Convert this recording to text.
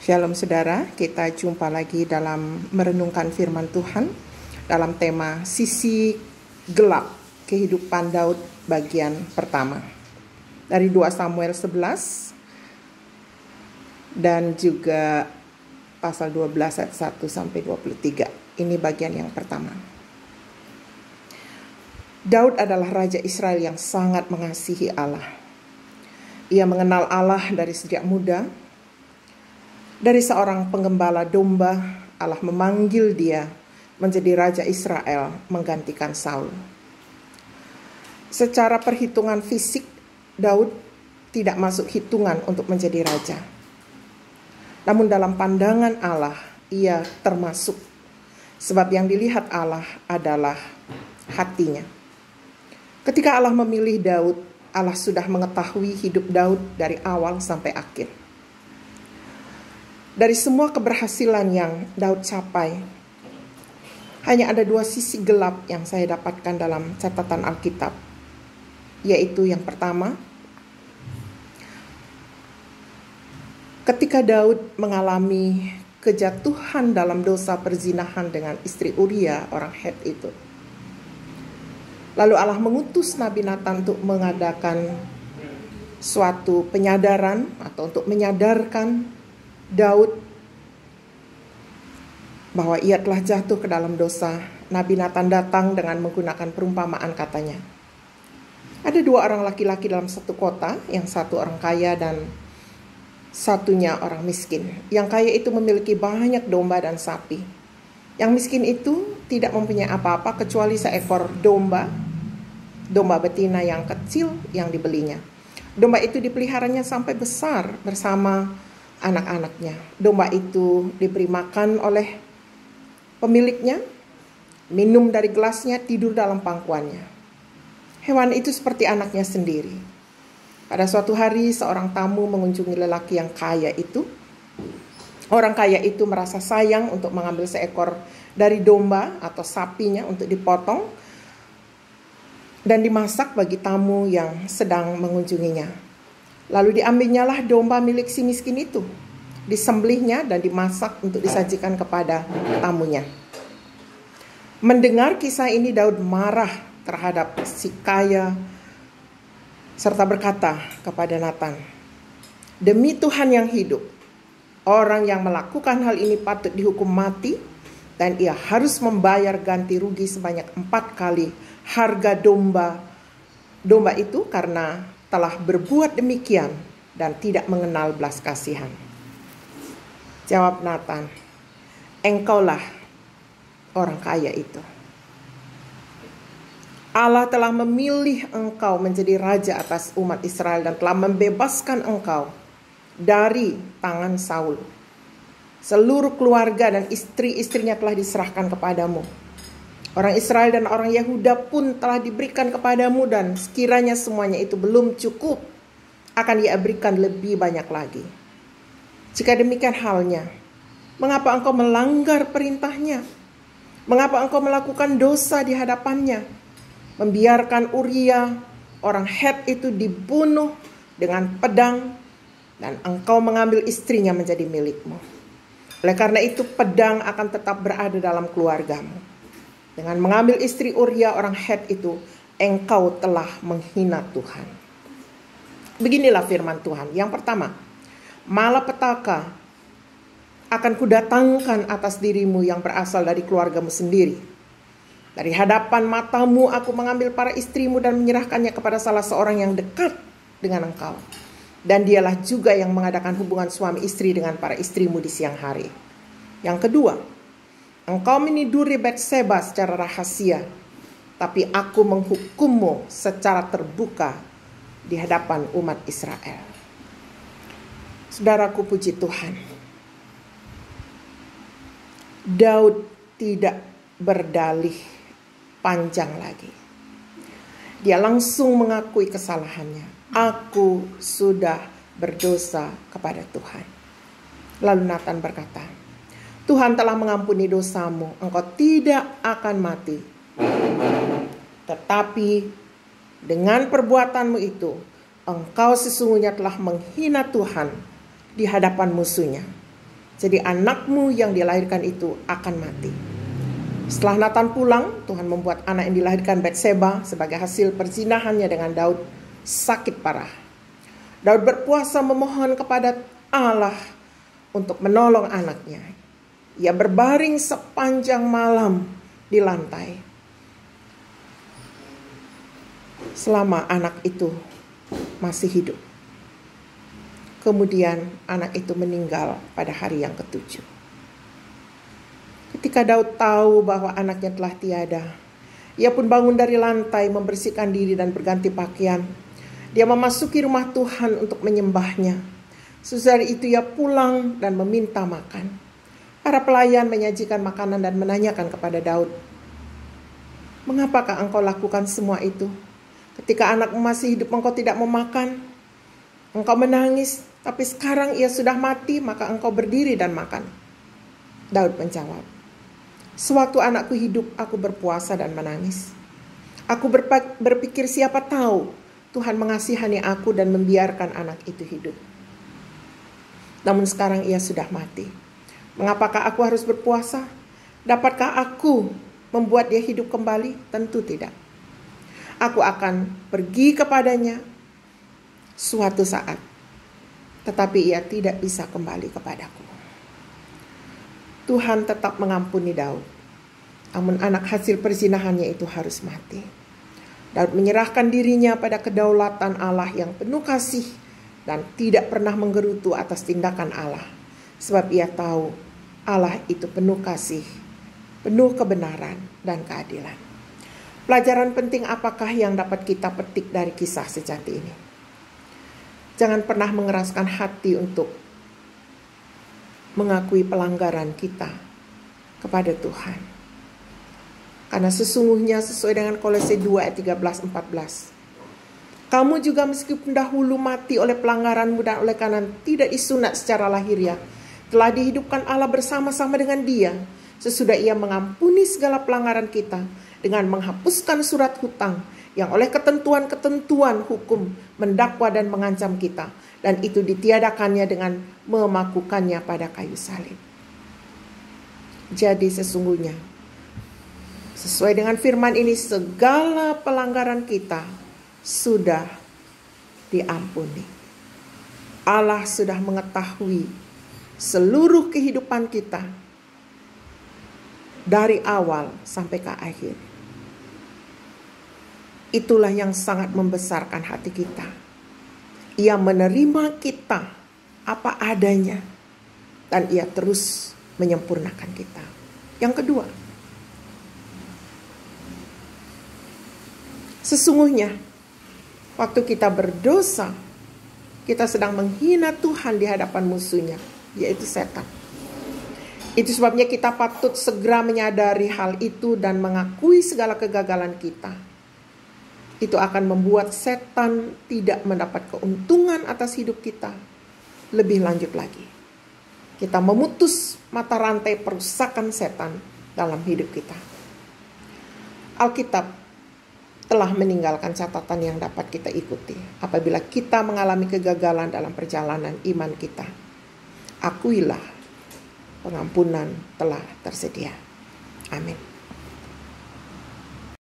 Shalom saudara, kita jumpa lagi dalam merenungkan firman Tuhan dalam tema sisi gelap kehidupan Daud bagian pertama. Dari 2 Samuel 11 dan juga pasal 12 ayat 1 sampai 23. Ini bagian yang pertama. Daud adalah raja Israel yang sangat mengasihi Allah. Ia mengenal Allah dari sejak muda. Dari seorang penggembala domba, Allah memanggil dia menjadi raja Israel menggantikan Saul. Secara perhitungan fisik, Daud tidak masuk hitungan untuk menjadi raja. Namun dalam pandangan Allah, ia termasuk. Sebab yang dilihat Allah adalah hatinya. Ketika Allah memilih Daud, Allah sudah mengetahui hidup Daud dari awal sampai akhir. Dari semua keberhasilan yang Daud capai, hanya ada 2 sisi gelap yang saya dapatkan dalam catatan Alkitab. Yaitu yang pertama, ketika Daud mengalami kejatuhan dalam dosa perzinahan dengan istri Uria, orang Het itu. Lalu Allah mengutus Nabi Natan untuk mengadakan suatu penyadaran atau untuk menyadarkan Daud bahwa ia telah jatuh ke dalam dosa. Nabi Natan datang dengan menggunakan perumpamaan, katanya. Ada 2 orang laki-laki dalam satu kota, yang satu orang kaya dan satunya orang miskin. Yang kaya itu memiliki banyak domba dan sapi. Yang miskin itu tidak mempunyai apa-apa kecuali seekor domba betina yang kecil yang dibelinya. Domba itu dipeliharanya sampai besar bersama anak-anaknya. Domba itu diberi makan oleh pemiliknya, minum dari gelasnya, tidur dalam pangkuannya. Hewan itu seperti anaknya sendiri. Pada suatu hari seorang tamu mengunjungi lelaki yang kaya itu. Orang kaya itu merasa sayang untuk mengambil seekor dari domba atau sapinya untuk dipotong dan dimasak bagi tamu yang sedang mengunjunginya. Lalu diambilnyalah domba milik si miskin itu, disembelihnya dan dimasak untuk disajikan kepada tamunya. Mendengar kisah ini, Daud marah terhadap si kaya serta berkata kepada Natan, "Demi Tuhan yang hidup, orang yang melakukan hal ini patut dihukum mati dan ia harus membayar ganti rugi sebanyak 4 kali harga domba itu karena telah berbuat demikian dan tidak mengenal belas kasihan." Jawab Natan, "Engkaulah orang kaya itu. Allah telah memilih engkau menjadi raja atas umat Israel dan telah membebaskan engkau dari tangan Saul. Seluruh keluarga dan istri-istrinya telah diserahkan kepadamu. Orang Israel dan orang Yehuda pun telah diberikan kepadamu dan sekiranya semuanya itu belum cukup, akan ia berikan lebih banyak lagi. Jika demikian halnya, mengapa engkau melanggar perintahnya? Mengapa engkau melakukan dosa di hadapannya? Membiarkan Uria, orang Het itu dibunuh dengan pedang dan engkau mengambil istrinya menjadi milikmu. Oleh karena itu pedang akan tetap berada dalam keluargamu. Dengan mengambil istri Uria orang Het itu, engkau telah menghina Tuhan." Beginilah firman Tuhan. Yang pertama, malapetaka akan kudatangkan atas dirimu yang berasal dari keluargamu sendiri. Dari hadapan matamu aku mengambil para istrimu dan menyerahkannya kepada salah seorang yang dekat dengan engkau. Dan dialah juga yang mengadakan hubungan suami istri dengan para istrimu di siang hari. Yang kedua, engkau meniduri Batseba secara rahasia, tapi aku menghukummu secara terbuka di hadapan umat Israel. Saudaraku, puji Tuhan. Daud tidak berdalih panjang lagi. Dia langsung mengakui kesalahannya. "Aku sudah berdosa kepada Tuhan." Lalu Natan berkata, "Tuhan telah mengampuni dosamu, engkau tidak akan mati. Tetapi dengan perbuatanmu itu, engkau sesungguhnya telah menghina Tuhan di hadapan musuhnya. Jadi anakmu yang dilahirkan itu akan mati. Setelah Nathan pulang, Tuhan membuat anak yang dilahirkan Batseba sebagai hasil perzinahannya dengan Daud sakit parah. Daud berpuasa memohon kepada Allah untuk menolong anaknya. Ia berbaring sepanjang malam di lantai selama anak itu masih hidup. Kemudian anak itu meninggal pada hari yang ke-7. Ketika Daud tahu bahwa anaknya telah tiada, ia pun bangun dari lantai, membersihkan diri dan berganti pakaian. Dia memasuki rumah Tuhan untuk menyembahnya. Sesudah itu ia pulang dan meminta makan. Para pelayan menyajikan makanan dan menanyakan kepada Daud, "Mengapakah engkau lakukan semua itu? Ketika anakmu masih hidup engkau tidak mau makan. Engkau menangis, tapi sekarang ia sudah mati, maka engkau berdiri dan makan." Daud menjawab, "Sewaktu anakku hidup, aku berpuasa dan menangis. Aku berpikir siapa tahu Tuhan mengasihani aku dan membiarkan anak itu hidup. Namun sekarang ia sudah mati. Mengapakah aku harus berpuasa? Dapatkah aku membuat dia hidup kembali? Tentu tidak. Aku akan pergi kepadanya suatu saat, tetapi ia tidak bisa kembali kepadaku." Tuhan tetap mengampuni Daud, namun anak hasil perzinahannya itu harus mati. Daud menyerahkan dirinya pada kedaulatan Allah yang penuh kasih dan tidak pernah menggerutu atas tindakan Allah, sebab ia tahu Allah itu penuh kasih, penuh kebenaran dan keadilan. Pelajaran penting apakah yang dapat kita petik dari kisah sejati ini? Jangan pernah mengeraskan hati untuk mengakui pelanggaran kita kepada Tuhan. Karena sesungguhnya sesuai dengan Kolose 2 ayat 13-14. Kamu juga meskipun dahulu mati oleh pelanggaranmu dan oleh karena tidak disunat secara lahiriah, telah dihidupkan Allah bersama-sama dengan Dia sesudah Ia mengampuni segala pelanggaran kita dengan menghapuskan surat hutang yang oleh ketentuan-ketentuan hukum mendakwa dan mengancam kita, dan itu ditiadakannya dengan memakukannya pada kayu salib. Jadi sesungguhnya sesuai dengan firman ini, segala pelanggaran kita sudah diampuni. Allah sudah mengetahui seluruh kehidupan kita dari awal sampai ke akhir. Itulah yang sangat membesarkan hati kita. Ia menerima kita apa adanya, dan Ia terus menyempurnakan kita. Yang kedua, sesungguhnya waktu kita berdosa, kita sedang menghina Tuhan di hadapan musuhnya, yaitu setan. Itu sebabnya kita patut segera menyadari hal itu dan mengakui segala kegagalan kita. Itu akan membuat setan tidak mendapat keuntungan atas hidup kita. Lebih lanjut lagi, kita memutus mata rantai perusakan setan dalam hidup kita. Alkitab telah meninggalkan catatan yang dapat kita ikuti apabila kita mengalami kegagalan dalam perjalanan iman kita. Akuilah, pengampunan telah tersedia. Amin.